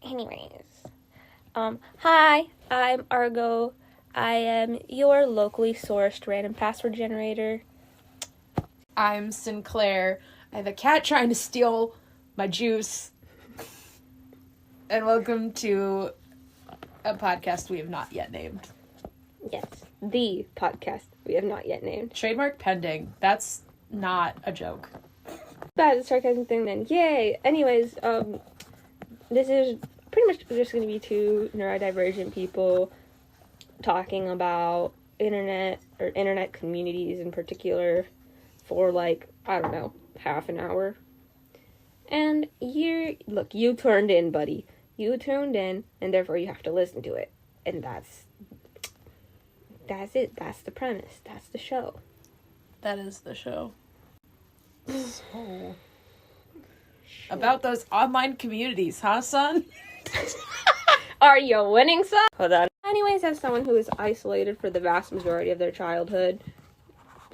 Anyways, hi, I'm Argo. I am your locally sourced random password generator. I'm Sinclair. I have a cat trying to steal my juice. And welcome to a podcast we have not yet named. Yes, the podcast we have not yet named. Trademark pending. That's not a joke. Bad sarcasm thing then. Yay! Anyways, this is pretty much just going to be two neurodivergent people talking about internet communities in particular for half an hour. And you tuned in, buddy. You tuned in, and therefore you have to listen to it. And that's it. That's the premise. That's the show. That is the show. So, about those online communities, huh, son? Are you winning, son? Hold on. Anyways, as someone who is isolated for the vast majority of their childhood,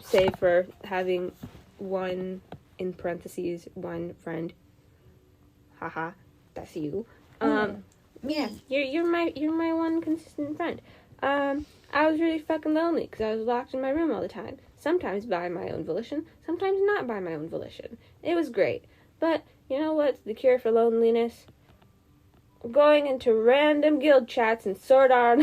save for having one, in parentheses, one friend. Haha, that's you. Yeah, you're my one consistent friend. I was really fucking lonely because I was locked in my room all the time. Sometimes by my own volition, sometimes not by my own volition. It was great. But, you know what's the cure for loneliness? Going into random guild chats and Sword Art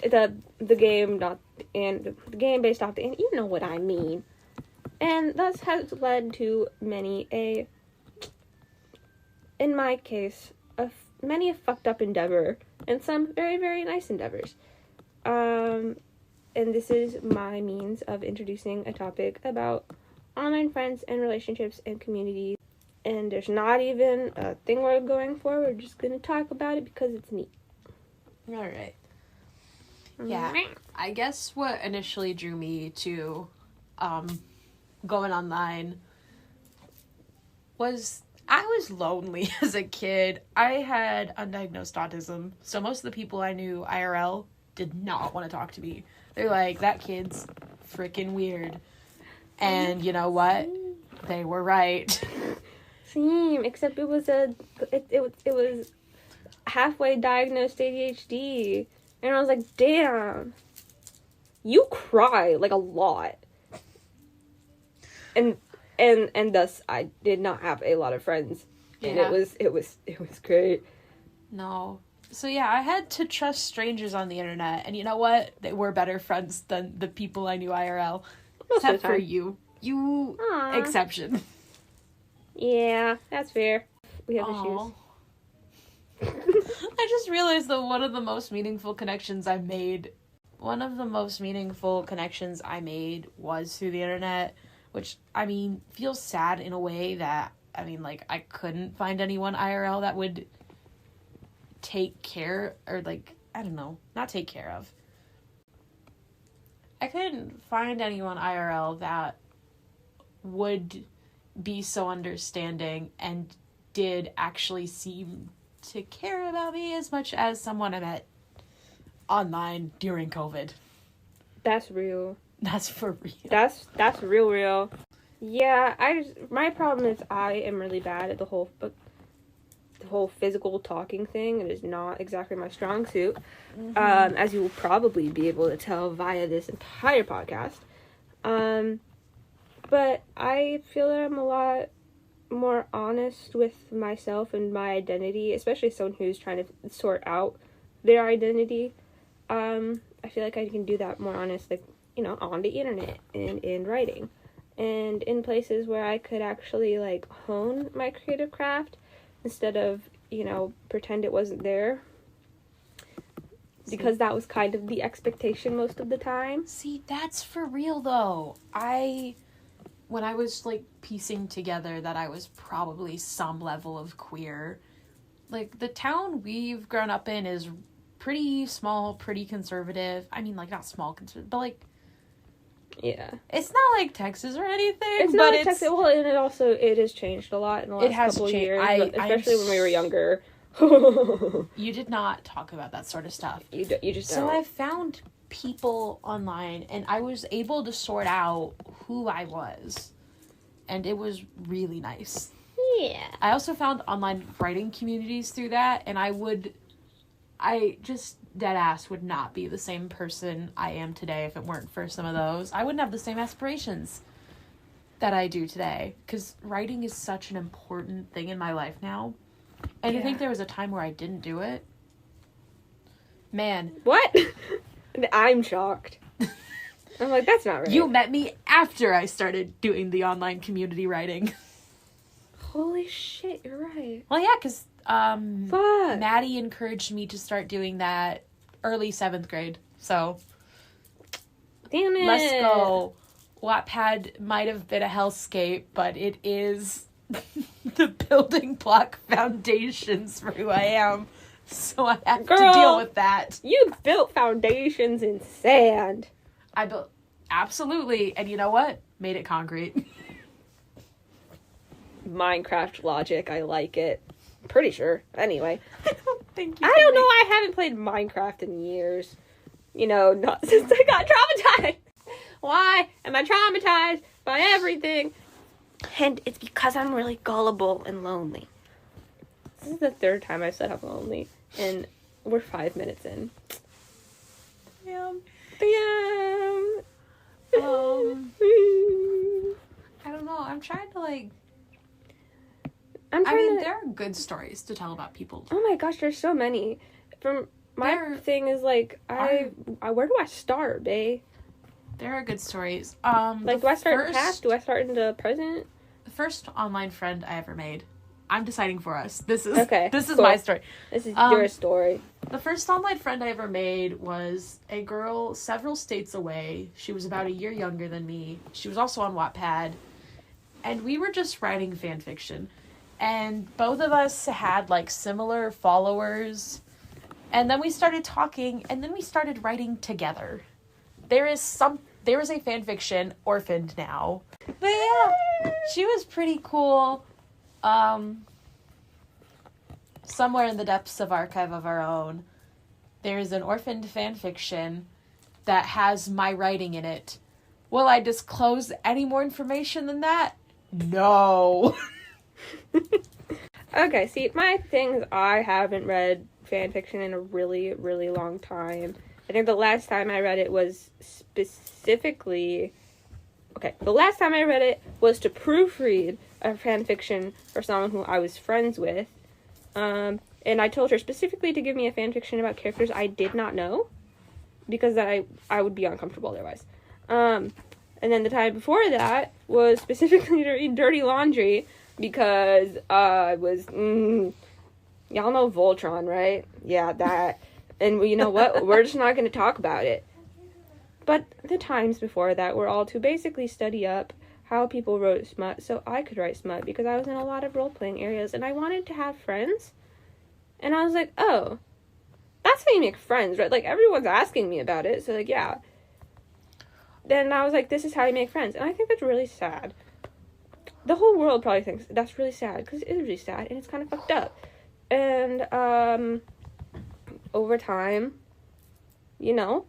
the game the game based off the you know what I mean. And thus has led to many in my case, many a fucked up endeavor and some very, very nice endeavors. And this is my means of introducing a topic about online friends and relationships and communities. And there's not even a thing we're going for. We're just going to talk about it because it's neat. All right. Yeah. I guess what initially drew me to going online was I was lonely as a kid. I had undiagnosed autism. So most of the people I knew IRL did not want to talk to me. They're like, that kid's freaking weird. And you know what? They were right. Same, except it was it was halfway diagnosed ADHD, and I was like, damn, you cry like a lot, and thus I did not have a lot of friends, and it was great. No, so yeah, I had to trust strangers on the internet, and you know what? They were better friends than the people I knew IRL, except for you. You exception. Yeah, that's fair. We have issues. I just realized that one of the most meaningful connections I made was through the internet, which, I mean, feels sad in a way that, I mean, like, I couldn't find anyone IRL that would take care, or, like, I don't know, not take care of. I couldn't find anyone IRL that would be so understanding and did actually seem to care about me as much as someone I met online during COVID. That's real. That's for real. That's real. Yeah, my problem is I am really bad at the whole physical talking thing. It is not exactly my strong suit, as you will probably be able to tell via this entire podcast. But I feel that I'm a lot more honest with myself and my identity, especially someone who's trying to sort out their identity. I feel like I can do that more honest, like, you know, on the internet and in writing. And in places where I could actually, like, hone my creative craft instead of, you know, pretend it wasn't there. Because that was kind of the expectation most of the time. See, that's for real, though. When I was, like, piecing together that I was probably some level of queer, like, the town we've grown up in is pretty small, pretty conservative. I mean, like, not small conservative, but, like... Yeah. It's not like Texas or anything, it's not like Texas. Well, and it has changed a lot in the last couple of years, especially when we were younger. You did not talk about that sort of stuff. You just don't. So I found people online, and I was able to sort out who I was, and it was really nice. Yeah. I also found online writing communities through that, and I just dead ass would not be the same person I am today if it weren't for some of those. I wouldn't have the same aspirations that I do today, because writing is such an important thing in my life now. And I think there was a time where I didn't do it. Man. What? I'm shocked. I'm like, that's not right. You met me after I started doing the online community writing. Holy shit, you're right. Well, yeah, because Fuck. Maddie encouraged me to start doing that early 7th grade. So, Damn it. let's go. Wattpad might have been a hellscape, but it is the building block foundations for who I am. So I have to deal with that. You built foundations in sand. I built, absolutely. And you know what? Made it concrete. Minecraft logic, I like it. Pretty sure. Anyway. I don't think you I don't know, I haven't played Minecraft in years. You know, not since I got traumatized. Why am I traumatized by everything? And it's because I'm really gullible and lonely. This is the 3rd time I said I'm lonely, and we're 5 minutes in. Damn. Damn. I don't know. I'm trying to like. I'm trying to... there are good stories to tell about people. Oh my gosh, there's so many. From my There thing is like, I where do I start, babe? There are good stories. Like, do I start in the past? Do I start in the present? The first online friend I ever made. I'm deciding for us. This is cool. my story. This is your story. The first online friend I ever made was a girl several states away. She was about a year younger than me. She was also on Wattpad. And we were just writing fan fiction. And both of us had, like, similar followers. And then we started talking, and then we started writing together. There is a fan fiction, orphaned now. But yeah, she was pretty cool. Somewhere in the depths of archive of our own, there is an orphaned fan fiction that has my writing in it. Will I disclose any more information than that? No. Okay, see, my thing is I haven't read fan fiction in a really, really long time. I think the last time I read it was specifically... Okay, the last time I read it was to proofread a fan fiction for someone who I was friends with. And I told her specifically to give me a fan fiction about characters I did not know, because I would be uncomfortable otherwise. And then the time before that was specifically to read Dirty Laundry, because I was... y'all know Voltron, right? Yeah, that. And you know what? We're just not going to talk about it. But the times before that were all to basically study up how people wrote smut so I could write smut, because I was in a lot of role-playing areas and I wanted to have friends. And I was like, oh, that's how you make friends, right? Like, everyone's asking me about it, so like, yeah. Then I was like, this is how you make friends. And I think that's really sad. The whole world probably thinks that's really sad, because it is really sad and it's kind of fucked up. And over time, you know,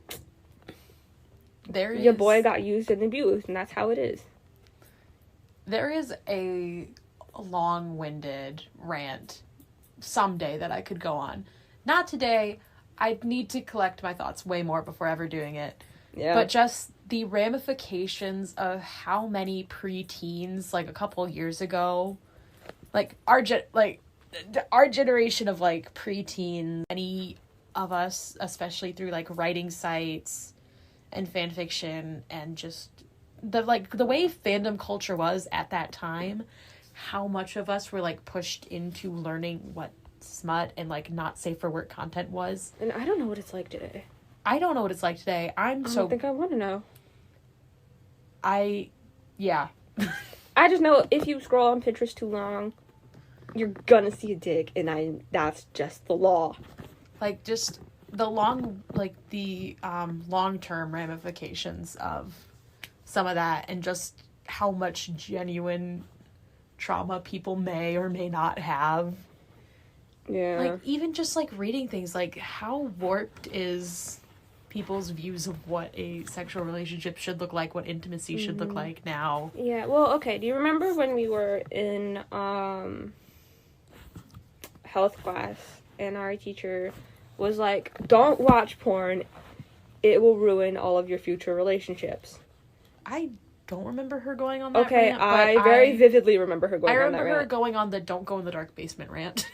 your boy got used and abused, and that's how it is. There is a long-winded rant someday that I could go on. Not today. I'd need to collect my thoughts way more before ever doing it. Yeah. But just the ramifications of how many preteens, like, a couple years ago, like, our generation of, like, preteens, many of us, especially through, like, writing sites and fan fiction and just the way fandom culture was at that time, how much of us were, like, pushed into learning what smut and, like, not safe for work content was. And I don't know what it's like today. I don't know what it's like today. I don't think I want to know. Yeah. I just know if you scroll on Pinterest too long, you're gonna see a dick, and that's just the law. Like, just the long-term ramifications of some of that, and just how much genuine trauma people may or may not have. Yeah. Like, even just, like, reading things, like, how warped is people's views of what a sexual relationship should look like, what intimacy should look like now. Yeah, well, okay, do you remember when we were in health class and our teacher was like, don't watch porn, it will ruin all of your future relationships? I don't remember her going on that Okay, rant, I very vividly remember her going I on that remember her rant. going on the don't go in the dark basement rant.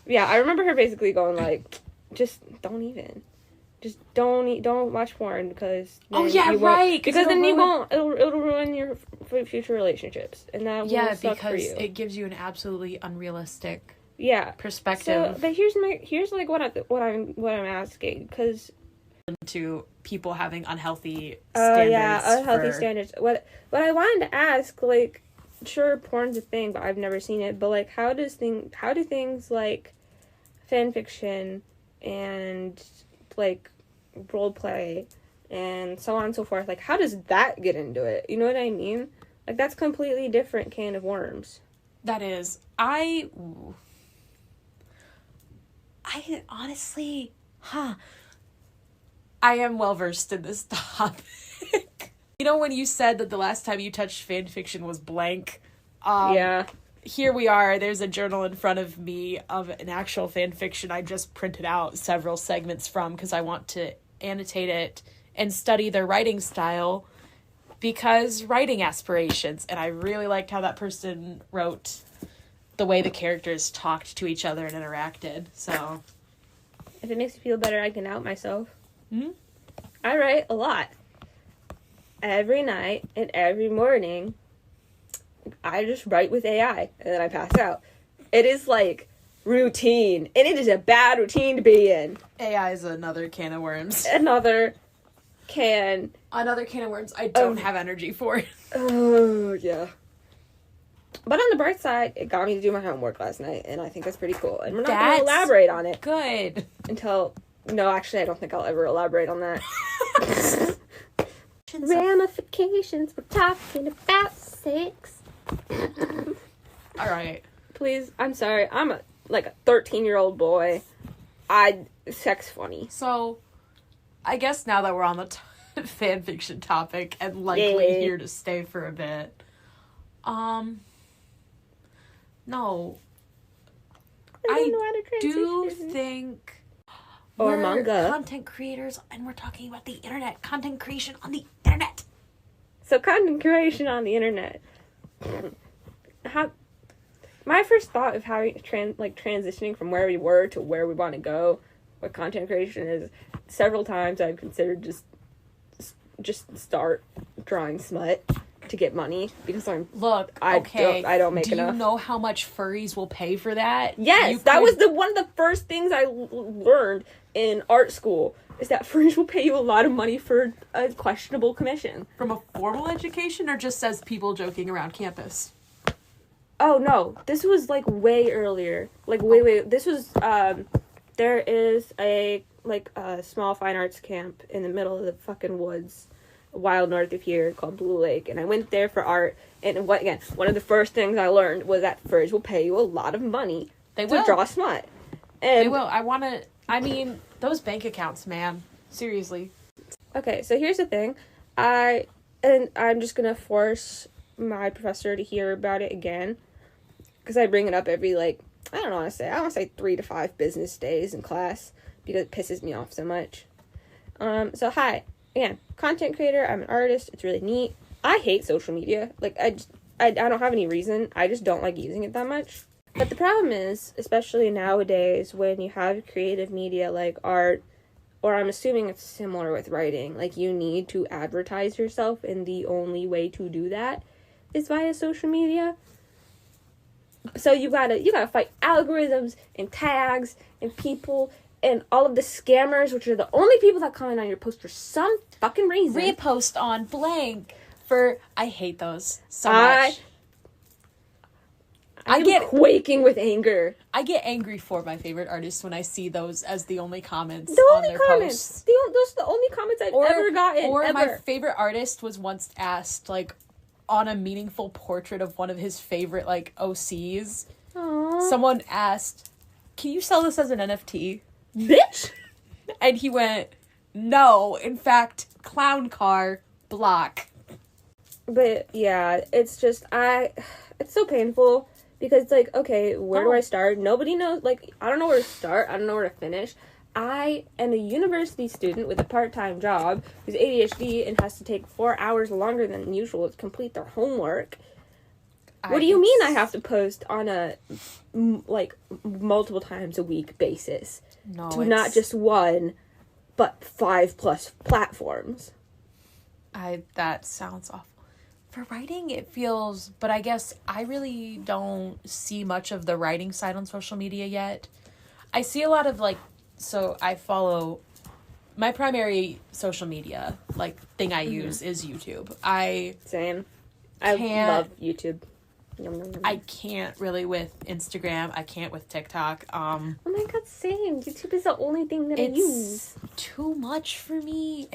Yeah, I remember her basically going like, just don't even. Just don't watch porn because Oh, then yeah, you won't- right, 'cause because then you it'll won't it'll ruin your future relationships and that will Yeah, suck for because you. it gives you an absolutely unrealistic Yeah. perspective So, but here's like what I'm asking, because to people having unhealthy oh standards. yeah, unhealthy for- standards. What I wanted to ask, like, sure, porn's a thing, but I've never seen it. But like, how do things like fan fiction and like role play and so on and so forth, like, how does that get into it? You know what I mean? Like, that's completely different can of worms. That is, I honestly, I am well versed in this topic. You know, when you said that the last time you touched fan fiction was blank, Yeah. here we are. There's a journal in front of me of an actual fan fiction I just printed out several segments from because I want to annotate it and study their writing style because writing aspirations. And I really liked how that person wrote the way the characters talked to each other and interacted. So, If it makes you feel better, I can out myself. Mhm. I write a lot. Every night and every morning, I just write with AI, and then I pass out. It is like routine, and it is a bad routine to be in. AI is another can of worms. Another can. Another can of worms I don't have energy for. Oh, yeah. But on the bright side, it got me to do my homework last night, and I think that's pretty cool. And we're not going That's to elaborate on it Good. until... No, actually, I don't think I'll ever elaborate on that. Ramifications, we're talking about sex. All right. Please, I'm sorry. I'm a 13-year-old boy. Sex funny. So, I guess now that we're on the fan fiction topic and likely Yeah. here to stay for a bit, no, don't know how to do transition. think Or we're manga. content creators and we're talking about the internet, content creation on the internet. So content creation on the internet. My first thought of how transitioning from where we were to where we want to go with content creation is several times I've considered just start drawing smut to get money because I don't make enough. Do you know how much furries will pay for that? Yes, that was one of the first things I learned in art school. Is that furries will pay you a lot of money for a questionable commission. From a formal education or just as people joking around campus? Oh no, this was like way earlier. Like way. This was there is a small fine arts camp in the middle of the fucking woods, wild north of here, called Blue Lake, and I went there for art. And one of the first things I learned was that furries will pay you a lot of money to draw smut. And They will. Those bank accounts, man. Seriously. Okay, so here's the thing. I'm just gonna force my professor to hear about it again. Because I bring it up every, I want to say 3 to 5 business days in class. Because it pisses me off so much. So hi. Again, content creator. I'm an artist. It's really neat. I hate social media. I don't have any reason. I just don't like using it that much. But the problem is, especially nowadays, when you have creative media like art, or I'm assuming it's similar with writing, you need to advertise yourself, and the only way to do that is via social media. So you gotta fight algorithms and tags and people and all of the scammers, which are the only people that comment on your post for some fucking reason. Repost on blank I hate those so much. I get quaking with anger. I get angry for my favorite artists when I see those as the only comments The on only their comments. posts. Those are the only comments I've ever gotten. Or ever. my favorite artist was once asked, on a meaningful portrait of one of his favorite, OCs. Aww. Someone asked, "Can you sell this as an NFT?" Bitch! And he went, no. In fact, clown car, block. But yeah, it's just it's so painful because it's like, okay, where do I start? Nobody knows. Like, I don't know where to start. I don't know where to finish. I am a university student with a part-time job who's ADHD and has to take 4 hours longer than usual to complete their homework. What do you mean I have to post on a multiple times a week basis? No, to not just one, but 5+ platforms. That sounds awful. For writing, it feels, but I guess I really don't see much of the writing side on social media yet. I see a lot of so I follow, my primary social media thing I use is YouTube. Same. I love YouTube. I can't really with Instagram. I can't with TikTok. Oh my god, same. YouTube is the only thing that I use. It's too much for me.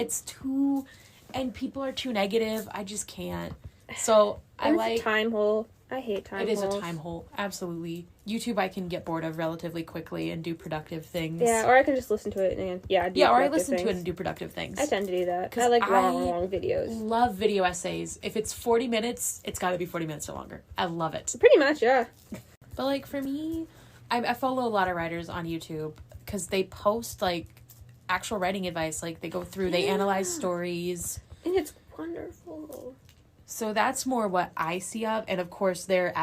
And people are too negative. I just can't. So It's a time hole. I hate time holes. It is a time hole. Absolutely. YouTube I can get bored of relatively quickly and do productive things. Yeah, or I can just listen to it and or I listen to it and do productive things. I tend to do that. I like long videos. Love video essays. If it's 40 minutes, it's got to be 40 minutes or longer. I love it. Pretty much, yeah. But for me, I follow a lot of writers on YouTube because they post actual writing advice. They go through, they analyze stories. And it's wonderful. So that's more what I see of. And of course, they're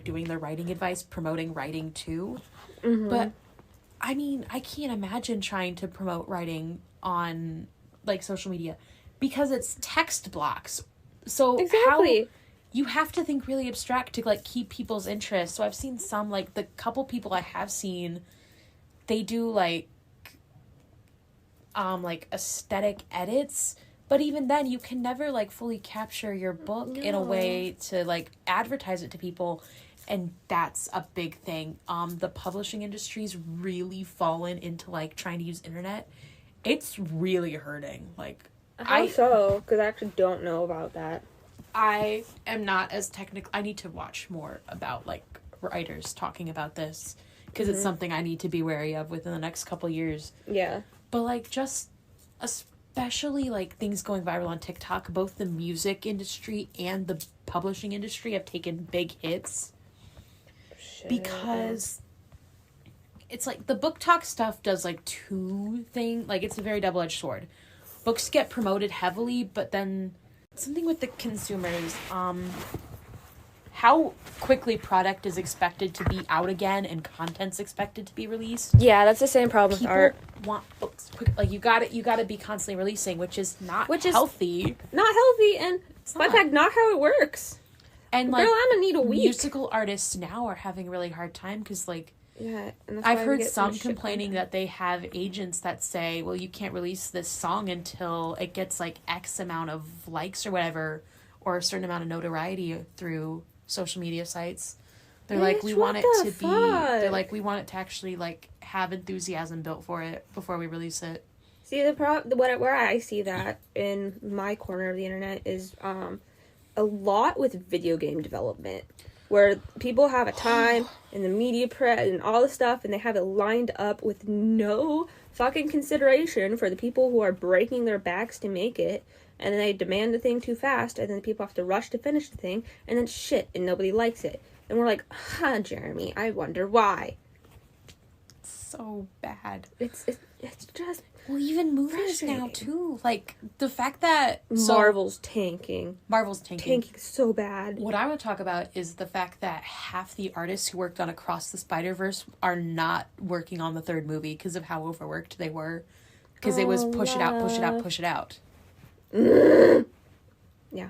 doing their writing advice, promoting writing too. Mm-hmm. But I mean, I can't imagine trying to promote writing on social media because it's text blocks. So exactly. You have to think really abstract to keep people's interest. So I've seen some the couple people I have seen, they do aesthetic edits. But even then, you can never, fully capture your book in a way to, advertise it to people. And that's a big thing. The publishing industry's really fallen into, trying to use internet. It's really hurting. How so? Because I actually don't know about that. I am not as technical. I need to watch more about, writers talking about this. Because it's something I need to be wary of within the next couple years. Yeah. But, just... especially things going viral on TikTok, both the music industry and the publishing industry have taken big hits. Shit. Because it's the book talk stuff does two things. It's a very double-edged sword. Books get promoted heavily, but then something with the consumers, how quickly product is expected to be out again and content's expected to be released. Yeah, that's the same problem with art. Want books quick. You gotta be constantly releasing, which is healthy. Not healthy, and fun fact, not how it works. And girl, I'm gonna need a week. Musical artists now are having a really hard time because and I've heard some complaining that they have agents that say, well, you can't release this song until it gets X amount of likes or whatever, or a certain amount of notoriety through social media sites. They're we want it to be. They're we want it to actually have enthusiasm built for it before we release it. See, where I see that in my corner of the internet is a lot with video game development, where people have a time and the media press and all the stuff, and they have it lined up with no fucking consideration for the people who are breaking their backs to make it. And then they demand the thing too fast, and then people have to rush to finish the thing, and then shit, and nobody likes it. And we're Jeremy, I wonder why. So bad. It's just... Well, even movies now, too. The fact that... Marvel's tanking. Tanking so bad. What I want to talk about is the fact that half the artists who worked on Across the Spider-Verse are not working on the third movie because of how overworked they were. Because it was push it out. Yeah.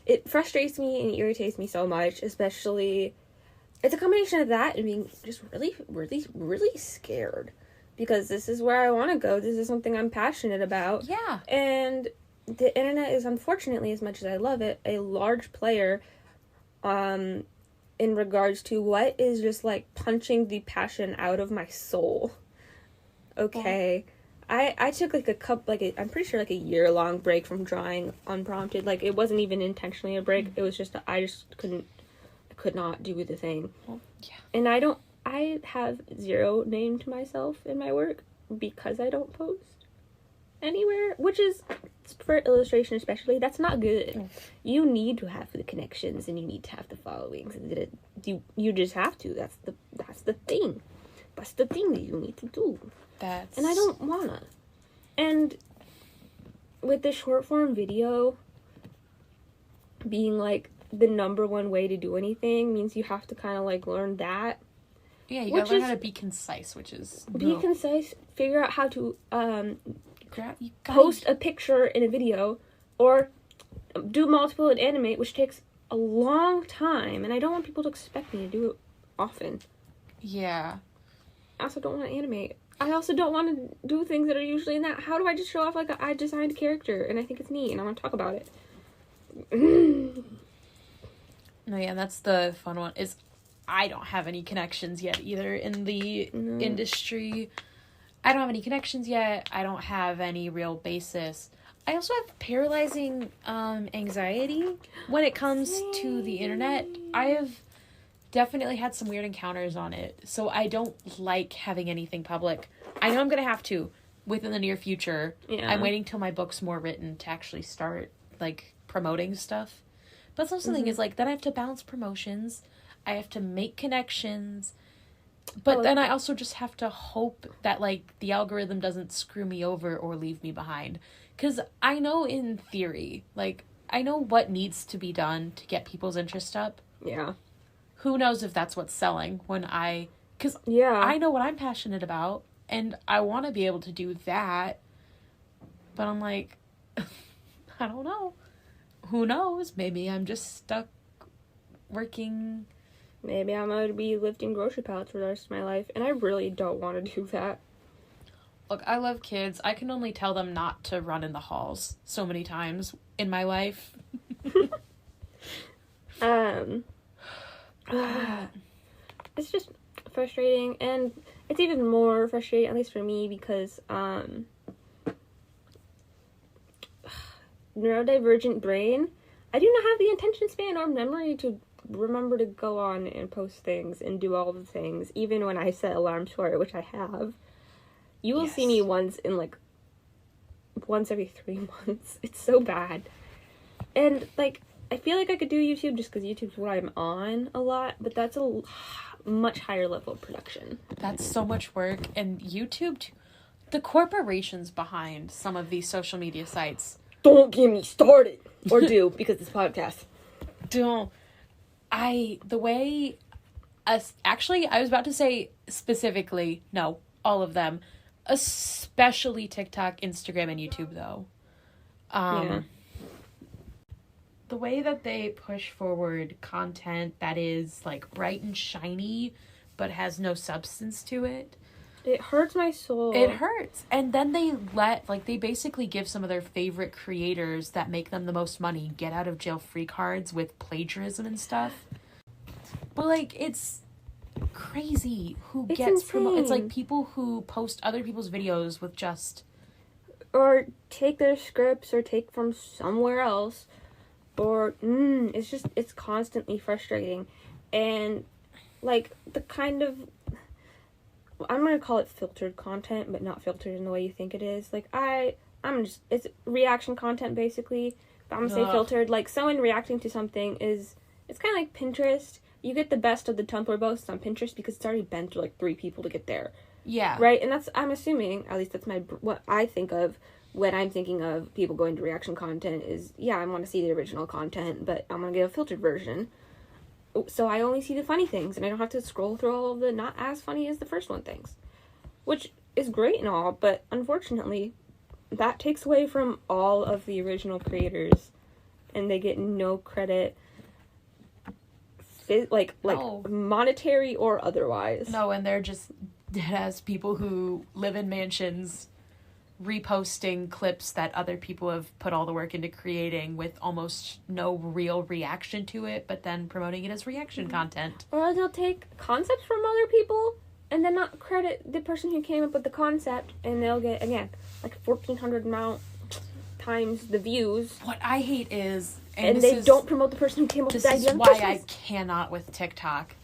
It frustrates me and irritates me so much, especially it's a combination of that and being just really, really, really scared because this is where I want to go. This is something I'm passionate about. Yeah. And the internet is, unfortunately, as much as I love it, a large player in regards to what is just punching the passion out of my soul. Okay. Yeah. I took I'm pretty sure a year-long break from drawing unprompted. It wasn't even intentionally a break. It was just I just could not do the thing. Well, yeah. And I have zero name to myself in my work. because I don't post anywhere, which is, for illustration especially, that's not good. You need to have the connections and you need to have the followings, and you just have to. That's the thing. That's the thing that you need to do. And I don't wanna. And with the short form video being like the number one way to do anything means you have to kind of like learn that. Yeah, you gotta learn how to be concise, which is... Be concise, figure out how to post a picture in a video, or do multiple and animate, which takes a long time, and I don't want people to expect me to do it often. Yeah. I also don't want to animate. I also don't want to do things that are usually in that. How do I just show off like I designed a character and I think it's neat and I want to talk about it? No, yeah, that's the fun one. Is I don't have any connections yet either in the industry. I don't have any connections yet. I don't have any real basis. I also have paralyzing anxiety when it comes to the internet. I have definitely had some weird encounters on it, so I don't like having anything public. I know I'm gonna have to within the near future. Yeah. I'm waiting till my book's more written to actually start like promoting stuff. But that's also the thing is like then I have to balance promotions. I have to make connections. But then I also just have to hope that, like, the algorithm doesn't screw me over or leave me behind. Because I know in theory, like, I know what needs to be done to get people's interest up. Yeah. Who knows if that's what's selling when because I know what I'm passionate about, and I want to be able to do that. But I'm like, I don't know. Who knows? Maybe I'm just stuck working... Maybe I'm going to be lifting grocery pallets for the rest of my life, and I really don't want to do that. Look, I love kids. I can only tell them not to run in the halls so many times in my life. It's just frustrating, and it's even more frustrating, at least for me, because neurodivergent brain, I do not have the attention span or memory to remember to go on and post things and do all the things, even when I set alarms for it, which I have. You will see me once every 3 months. It's so bad. And, like, I feel like I could do YouTube just because YouTube's what I'm on a lot, but that's a much higher level of production. That's so much work. And YouTube, the corporations behind some of these social media sites. Don't get me started! Or do, because it's a podcast. Don't. I was about to say specifically, no, all of them, especially TikTok, Instagram, and YouTube, though. The way that they push forward content that is, like, bright and shiny, but has no substance to it. It hurts my soul. It hurts. And then they they basically give some of their favorite creators that make them the most money get out of jail free cards with plagiarism and stuff. But, like, it's crazy who gets promoted. It's like people who post other people's videos with just... Or take their scripts or take from somewhere else. Or, it's constantly frustrating. And, like, the kind of... I'm going to call it filtered content, but not filtered in the way you think it is. Like, it's reaction content, basically. But I'm going to say filtered. Like, someone reacting to something it's kind of like Pinterest. You get the best of the Tumblr posts on Pinterest because it's already been through, like, 3 people to get there. Yeah. Right? And I'm assuming, at least that's what I think of when I'm thinking of people going to reaction content is, I want to see the original content, but I'm going to get a filtered version. So I only see the funny things, and I don't have to scroll through all of the not as funny as the first one things. Which is great and all, but unfortunately, that takes away from all of the original creators, and they get no credit, like monetary or otherwise. No, and they're just dead-ass people who live in mansions reposting clips that other people have put all the work into creating with almost no real reaction to it, but then promoting it as reaction content. Or they'll take concepts from other people and then not credit the person who came up with the concept, and they'll get, again, like 1,400 amount times the views. What I hate is... And they don't promote the person who came up with the idea. This is why I cannot with TikTok.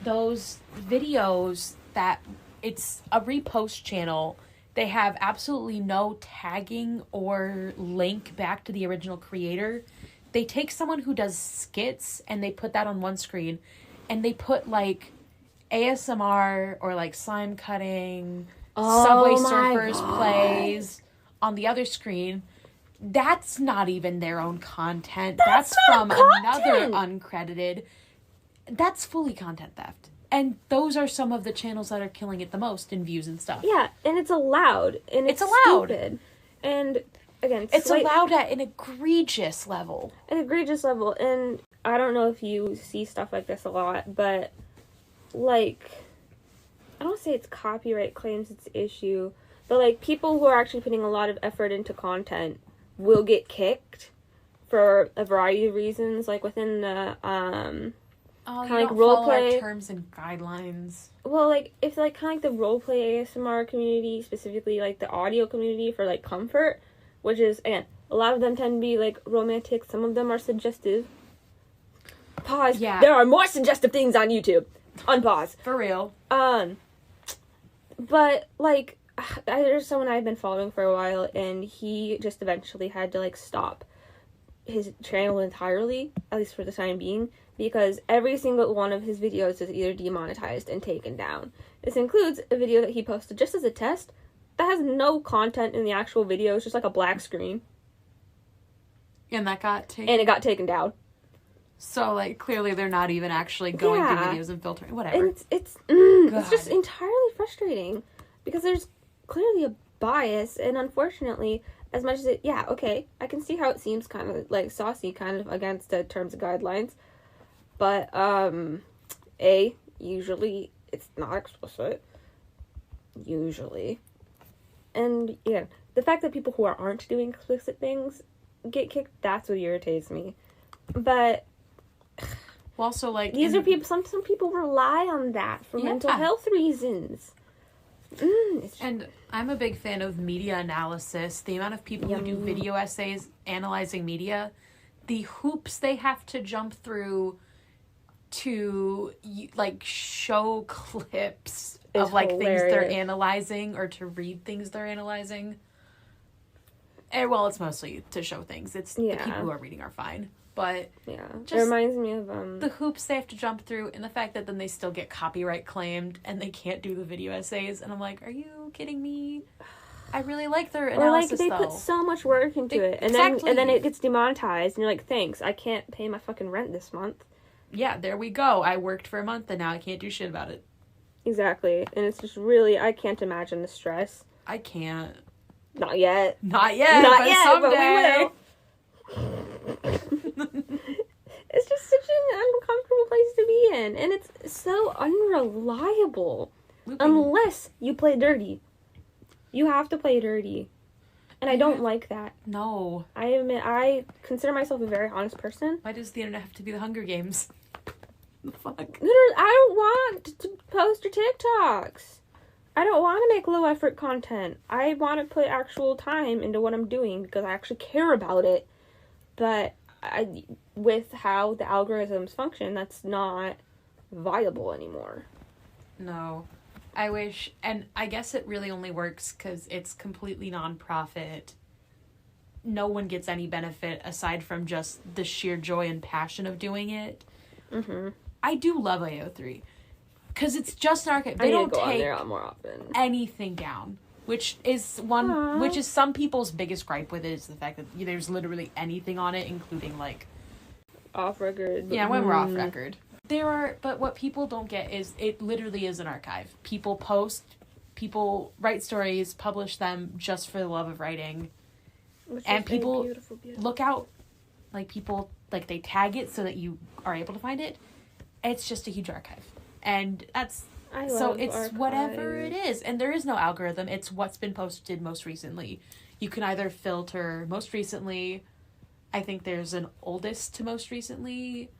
Those videos that it's a repost channel. They have absolutely no tagging or link back to the original creator. They take someone who does skits and they put that on one screen, and they put like ASMR or like slime cutting, Subway Surfers plays on the other screen. That's not even their own content. That's from another uncredited. That's fully content theft. And those are some of the channels that are killing it the most in views and stuff. Yeah, and it's allowed. And it's allowed. Stupid. And again, it's allowed at an egregious level. An egregious level. And I don't know if you see stuff like this a lot, but like, I don't say it's copyright claims, it's issue, but like people who are actually putting a lot of effort into content will get kicked for a variety of reasons, like within the kind of like role play terms and guidelines. Well, like if like kind of like the role play ASMR community, specifically like the audio community for like comfort, which is again a lot of them tend to be like romantic. Some of them are suggestive. Pause. Yeah. There are more suggestive things on YouTube. Unpause. For real. But like there's someone I've been following for a while, and he just eventually had to like stop his channel entirely, at least for the time being, because every single one of his videos is either demonetized and taken down. This includes a video that he posted just as a test that has no content in the actual video. It's just like a black screen. And that got taken. And it got taken down. So like clearly they're not even actually going through videos and filtering whatever. And it's just entirely frustrating because there's clearly a bias, and unfortunately, as much as I can see how it seems kind of like saucy, kind of against the terms and guidelines. But, usually it's not explicit. Usually. And, yeah, the fact that people who aren't doing explicit things get kicked, that's what irritates me. But, well, also, like... These are people, some people rely on that for mental health reasons. And I'm a big fan of media analysis. The amount of people who do video essays analyzing media, the hoops they have to jump through to like show clips of like hilarious. things they're analyzing, or to read things they're analyzing. And well, it's mostly to show things. It's the people who are reading are fine. But it reminds me of the hoops they have to jump through, and the fact that then they still get copyright claimed and they can't do the video essays. And I'm like, are you kidding me? I really like their analysis. Or like they put so much work into it, and then it gets demonetized, and you're like, thanks, I can't pay my fucking rent this month. Yeah, there we go. I worked for a month and now I can't do shit about it. Exactly, and it's just really, I can't imagine the stress. I can't. Not yet. Not yet. Someday. But we will. It's just such an uncomfortable place to be in, and it's so unreliable. Unless you play dirty. You have to play dirty. And I don't like that. No. I admit, I consider myself a very honest person. Why does the internet have to be the Hunger Games? The fuck? Literally, I don't want to post your TikToks. I don't want to make low effort content. I want to put actual time into what I'm doing because I actually care about it. But with how the algorithms function, that's not viable anymore. No. I wish, and I guess it really only works because it's completely non-profit. No one gets any benefit aside from just the sheer joy and passion of doing it. Mm-hmm. I do love AO3 because it's just an archive. They don't take on there more often. Anything down, which is some people's biggest gripe with it, is the fact that there's literally anything on it, including like off record. Yeah, when we're off record. But what people don't get is it literally is an archive. People post, people write stories, publish them just for the love of writing. And people beautiful. Look out, like people, like they tag it so that you are able to find it. It's just a huge archive. And it's archives. Whatever it is. And there is no algorithm. It's what's been posted most recently. You can either filter most recently. I think there's an oldest to most recently.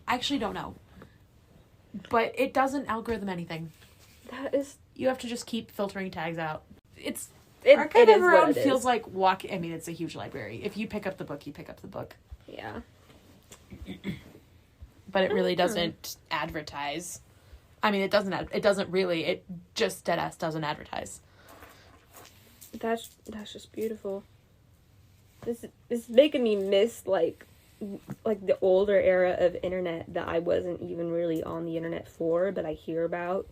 I actually don't know. But it doesn't algorithm anything. You have to just keep filtering tags out. Archive of Our Own feels like it's a huge library. If you pick up the book, you pick up the book. Yeah. But it really doesn't advertise I mean, it doesn't really, it just deadass doesn't advertise. That's just beautiful. This is making me miss like the older era of internet that I wasn't even really on the internet for, but I hear about.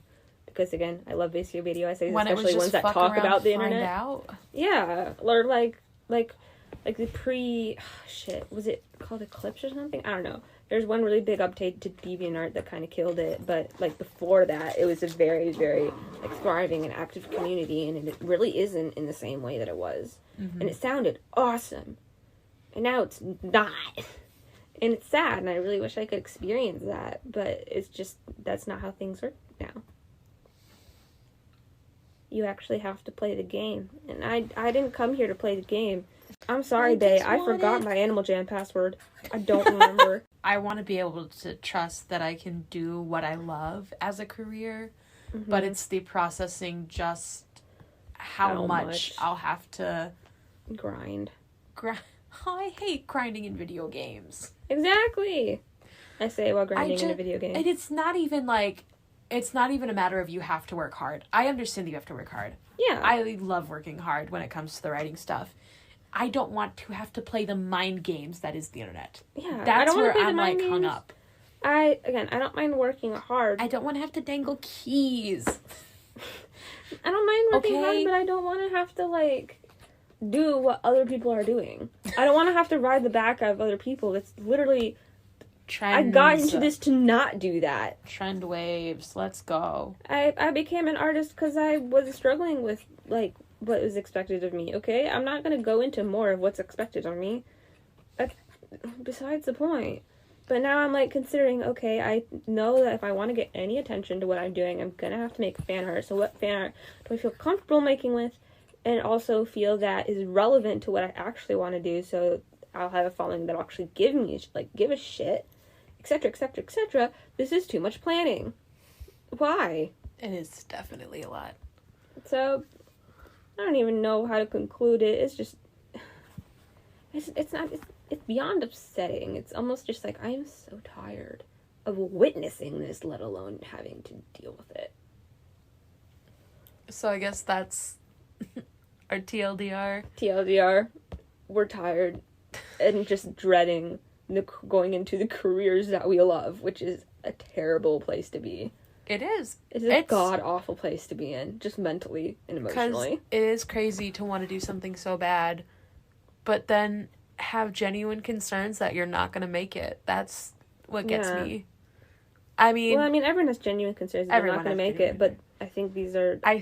Because again, I love basic video essays, When especially ones that talk about the internet. Out. Yeah, or like the was it called Eclipse or something? I don't know. There's one really big update to DeviantArt that kind of killed it, but like before that, it was a very, very like thriving and active community, and it really isn't in the same way that it was. Mm-hmm. And it sounded awesome, and now it's not, and it's sad, and I really wish I could experience that, but it's just that's not how things work now. You actually have to play the game, and I didn't come here to play the game. I'm sorry, Bae. I forgot my Animal Jam password. I don't remember. I want to be able to trust that I can do what I love as a career, but it's the processing just how much I'll have to grind. Oh, I hate grinding in video games. Exactly. I say while grinding in a video game. And it's not even a matter of you have to work hard. I understand that you have to work hard. Yeah. I love working hard when it comes to the writing stuff. I don't want to have to play the mind games that is the internet. Yeah. That's where I'm like hung up. I don't mind working hard. I don't want to have to dangle keys. I don't mind working hard, but I don't want to have to like do what other people are doing. I don't want to have to ride the back of other people. It's literally Trends. I got into this to not do that. Trend waves. Let's go. I became an artist because I was struggling with like what was expected of me. Okay, I'm not gonna go into more of what's expected of me. That's besides the point. But now I'm like considering, okay, I know that if I want to get any attention to what I'm doing, I'm gonna have to make fan art. So what fan art do I feel comfortable making with, and also feel that is relevant to what I actually want to do? So I'll have a following that'll actually give a shit, etc., etc., etc. This is too much planning. Why? It is definitely a lot. So I don't even know how to conclude it. It's just it's beyond upsetting. It's almost just like I am so tired of witnessing this, let alone having to deal with it. So I guess that's our TLDR. TLDR. We're tired and just dreading going into the careers that we love, which is a terrible place to be. It is. It's a god-awful place to be in, just mentally and emotionally. It is crazy to want to do something so bad, but then have genuine concerns that you're not going to make it. That's what gets me. I mean... Well, everyone has genuine concerns that they're not going to make it, but I think these are... I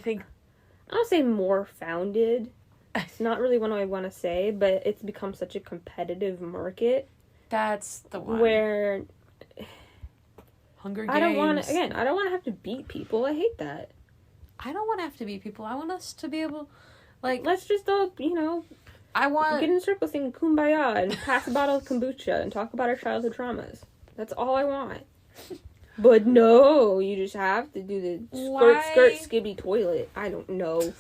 don't say more founded. It's not really what I want to say, but it's become such a competitive market. That's the one. Where... Hunger Games. I don't want to have to beat people. I hate that. I don't want to have to beat people. I want us to be able, like... Let's just all, get in a circle, sing Kumbaya, and pass a bottle of kombucha, and talk about our childhood traumas. That's all I want. But no, you just have to do the skirt, skibby toilet. I don't know.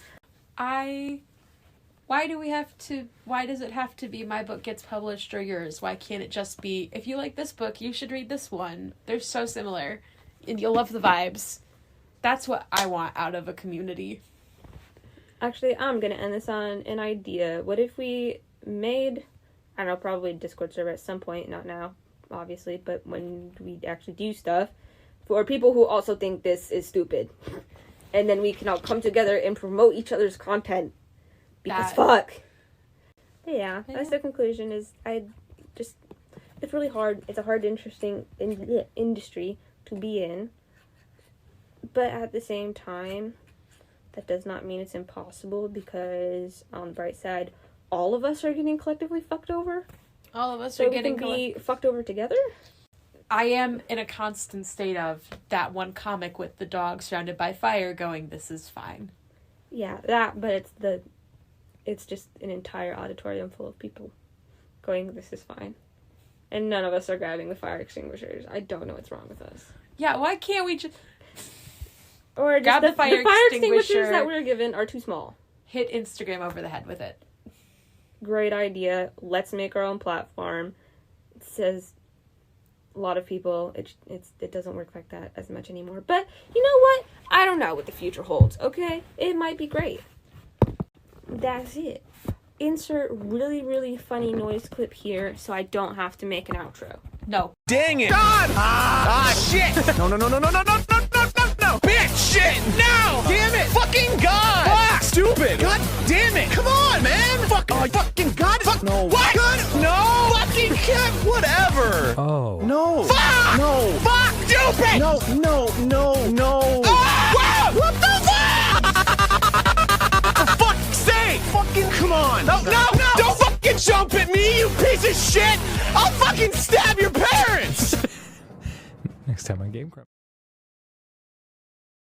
Why does it have to be my book gets published or yours? Why can't it just be, if you like this book, you should read this one. They're so similar. And you'll love the vibes. That's what I want out of a community. Actually, I'm going to end this on an idea. What if we made, I don't know, probably a Discord server at some point, not now, obviously, but when we actually do stuff, for people who also think this is stupid. And then we can all come together and promote each other's content. Because fuck. But yeah, that's the conclusion. It's really hard. It's a hard, interesting industry to be in. But at the same time, that does not mean it's impossible, because on the bright side, all of us are getting collectively fucked over. All of us are getting be fucked over together. I am in a constant state of that one comic with the dog surrounded by fire going, this is fine. Yeah, that, but it's just an entire auditorium full of people going, this is fine. And none of us are grabbing the fire extinguishers. I don't know what's wrong with us. Yeah, why can't we just... Or just grab the fire extinguishers that we're given are too small. Hit Instagram over the head with it. Great idea. Let's make our own platform. It says a lot of people, it doesn't work like that as much anymore. But you know what? I don't know what the future holds, okay? It might be great. That's it. Insert really, really funny noise clip here so I don't have to make an outro. No. Dang it! God! Shit! No! Bitch! Shit! No! Damn it! Fucking God! Fuck! Stupid! God damn it! Come on, man! Fuck! Oh, fucking God! Fuck! No! What? God! No! Fucking God! Whatever! Oh. No! Fuck! No! Fuck! Stupid! No! Ah! What the fuck? For fuck's sake! Fucking come on! No! Don't fucking jump at me, you piece of shit! I'll fucking stab your parents! Next time on Game Crumb.